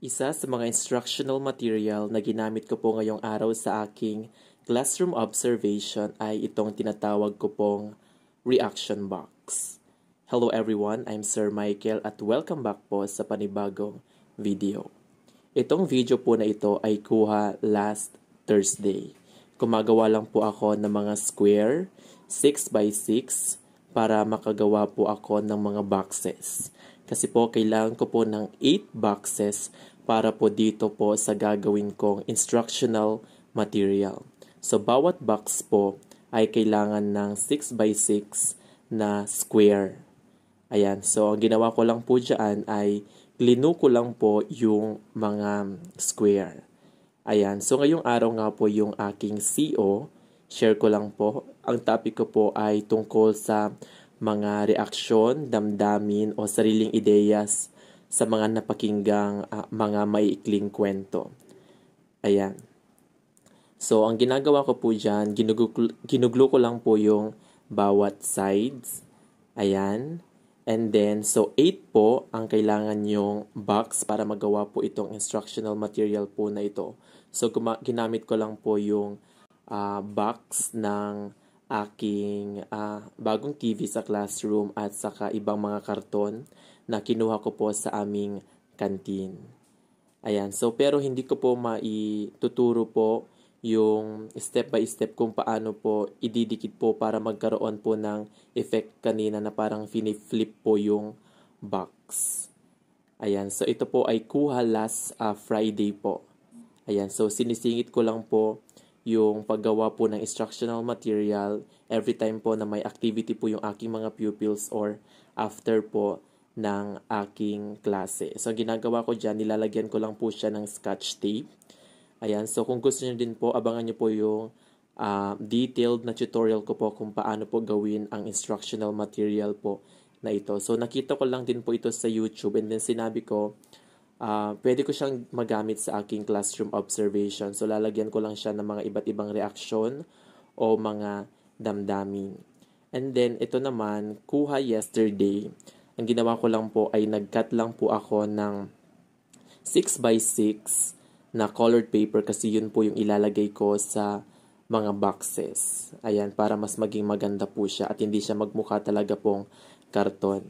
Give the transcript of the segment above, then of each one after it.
Isa sa mga instructional material na ginamit ko po ngayong araw sa aking classroom observation ay itong tinatawag ko pong reaction box. Hello everyone, I'm Sir Michael at welcome back po sa panibagong video. Itong video po na ito ay kuha last Thursday. Gumagawa lang po ako ng mga square 6x6 para makagawa po ako ng mga boxes. Kasi po kailangan ko po ng 8 boxes para po dito po sa gagawin kong instructional material. So bawat box po ay kailangan ng 6x6 na square. Ayan, so ang ginawa ko lang po dyan ay glue ko lang po yung mga square. Ayan, so ngayong araw nga po yung aking CO, share ko lang po. Ang topic ko po ay tungkol sa mga reaksyon, damdamin o sariling ideyas sa mga napakinggang mga maiikling kwento. Ayan. So, ang ginagawa ko po dyan, ginuglo ko lang po yung bawat sides. Ayan. And then, so 8 po ang kailangan yung box para magawa po itong instructional material po na ito. So, ginamit ko lang po yung box ng aking bagong TV sa classroom at saka ibang mga karton na kinuha ko po sa aming canteen. Ayan, so pero hindi ko po maituturo po yung step by step kung paano po ididikit po para magkaroon po ng effect kanina na parang flip po yung box. Ayan, so ito po ay kuha last Friday po. Ayan, so sinisingit ko lang po yung paggawa po ng instructional material every time po na may activity po yung aking mga pupils or after po ng aking klase. So, ginagawa ko dyan, nilalagyan ko lang po siya ng scotch tape. Ayan, so kung gusto niyo din po, abangan niyo po yung detailed na tutorial ko po kung paano po gawin ang instructional material po na ito. So, nakita ko lang din po ito sa YouTube and then sinabi ko, pwede ko siyang magamit sa aking classroom observation. So, lalagyan ko lang siya ng mga iba't ibang reaksyon o mga damdamin. And then, ito naman, kuha yesterday. Ang ginawa ko lang po ay nag-cut lang po ako ng 6x6 na colored paper kasi yun po yung ilalagay ko sa mga boxes. Ayan, para mas maging maganda po siya at hindi siya magmukha talaga pong karton.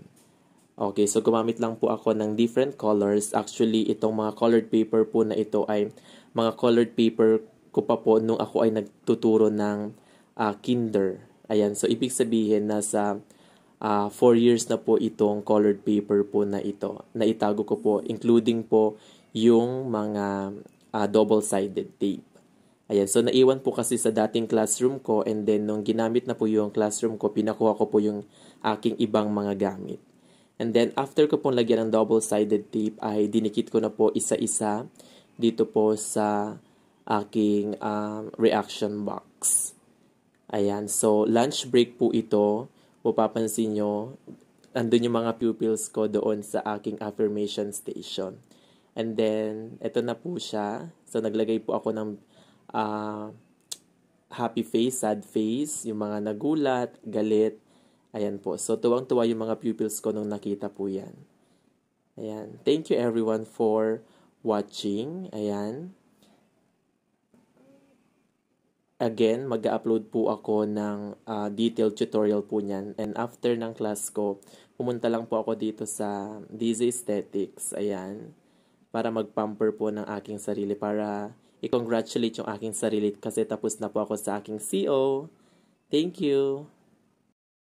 Okay, so gumamit lang po ako ng different colors. Actually, itong mga colored paper po na ito ay mga colored paper ko pa po nung ako ay nagtuturo ng kinder. Ayan, so ibig sabihin na sa 4 years na po itong colored paper po na ito. Naitago ko po, including po yung mga double-sided tape. Ayan, so naiwan po kasi sa dating classroom ko and then nung ginamit na po yung classroom ko, pinakuha ko po yung aking ibang mga gamit. And then, after ko pong lagyan ng double-sided tape, ay dinikit ko na po isa-isa dito po sa aking reaction box. Ayan, so lunch break po ito. Mapapansin nyo, andun yung mga pupils ko doon sa aking affirmation station. And then, ito na po siya. So, naglagay po ako ng happy face, sad face, yung mga nagulat, galit. Ayan po. So, tuwang-tuwa yung mga pupils ko nung nakita po yan. Ayan. Thank you everyone for watching. Ayan. Again, mag-upload po ako ng detailed tutorial po niyan. And after ng class ko, pumunta lang po ako dito sa Dizzy Aesthetics. Ayan. Para mag-pamper po ng aking sarili. Para i-congratulate yung aking sarili kasi tapos na po ako sa aking CO. Thank you!